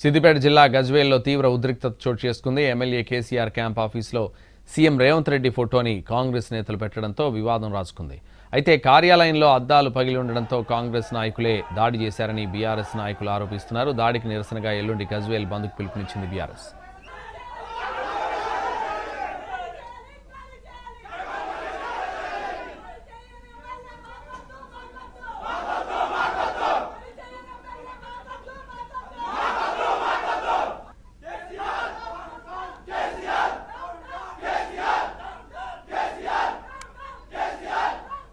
సిద్దిపేట జిల్లా గజ్వేల్లో తీవ్ర ఉద్రిక్తత చోటు చేసుకుంది. ఎమ్మెల్యే కేసీఆర్ క్యాంప్ ఆఫీసులో సీఎం రేవంత్ రెడ్డి ఫోటోని కాంగ్రెస్ నేతలు పెట్టడంతో వివాదం రాజుకుంది. అయితే కార్యాలయంలో అద్దాలు పగిలి ఉండడంతో కాంగ్రెస్ నాయకులే దాడి చేశారని బీఆర్ఎస్ నాయకులు ఆరోపిస్తున్నారు. దాడికి నిరసనగా ఎల్లుండి గజ్వేల్ బంద్కు పిలుపునిచ్చింది బీఆర్ఎస్.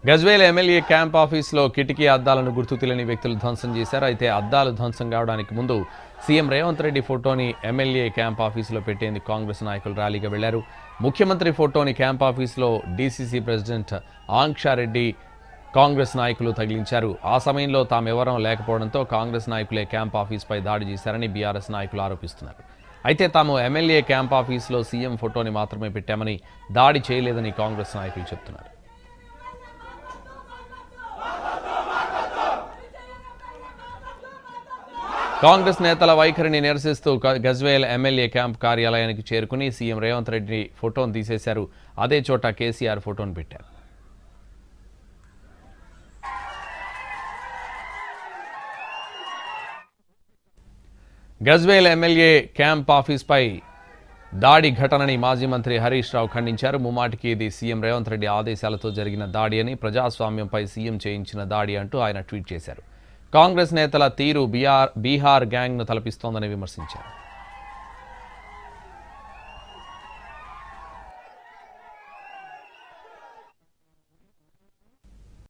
గజ్వేల్ ఎమ్మెల్యే క్యాంప్ ఆఫీసులో కిటికీ అద్దాలను గుర్తు తెలియని వ్యక్తులు ధ్వంసం చేశారు. అయితే అద్దాలు ధ్వంసం కావడానికి ముందు సీఎం రేవంత్ రెడ్డి ఫోటోని ఎమ్మెల్యే క్యాంప్ ఆఫీసులో పెట్టేందుకు కాంగ్రెస్ నాయకులు ర్యాలీగా వెళ్లారు. ముఖ్యమంత్రి ఫోటోని క్యాంప్ ఆఫీసులో డీసీసీ ప్రెసిడెంట్ ఆంక్షారెడ్డి కాంగ్రెస్ నాయకులు తగిలించారు. ఆ సమయంలో తామెవరం లేకపోవడంతో కాంగ్రెస్ నాయకులే క్యాంప్ ఆఫీస్పై దాడి చేశారని బీఆర్ఎస్ నాయకులు ఆరోపిస్తున్నారు. అయితే తాము ఎమ్మెల్యే క్యాంప్ ఆఫీసులో సీఎం ఫోటోని మాత్రమే పెట్టామని, దాడి చేయలేదని కాంగ్రెస్ నాయకులు చెబుతున్నారు. కాంగ్రెస్ నేతల వైఖరిని నిరసిస్తూ గజ్వేల్ ఎమ్మెల్యే క్యాంప్ కార్యాలయానికి చేరుకుని సీఎం రేవంత్ రెడ్డి ఫోటోను తీసేశారు. అదే చోట కేసీఆర్ ఫోటోను పెట్టారు. గజ్వేల్ ఎమ్మెల్యే క్యాంప్ ఆఫీస్పై దాడి ఘటనని మాజీ మంత్రి హరీష్ రావు ఖండించారు. ముమ్మాటికి ఇది సీఎం రేవంత్ రెడ్డి ఆదేశాలతో జరిగిన దాడి అని, ప్రజాస్వామ్యంపై సీఎం చేయించిన దాడి అంటూ ఆయన ట్వీట్ చేశారు. కాంగ్రెస్ నేతల తీరు బీహార్ గ్యాంగ్ను తలపిస్తోందని విమర్శించారు.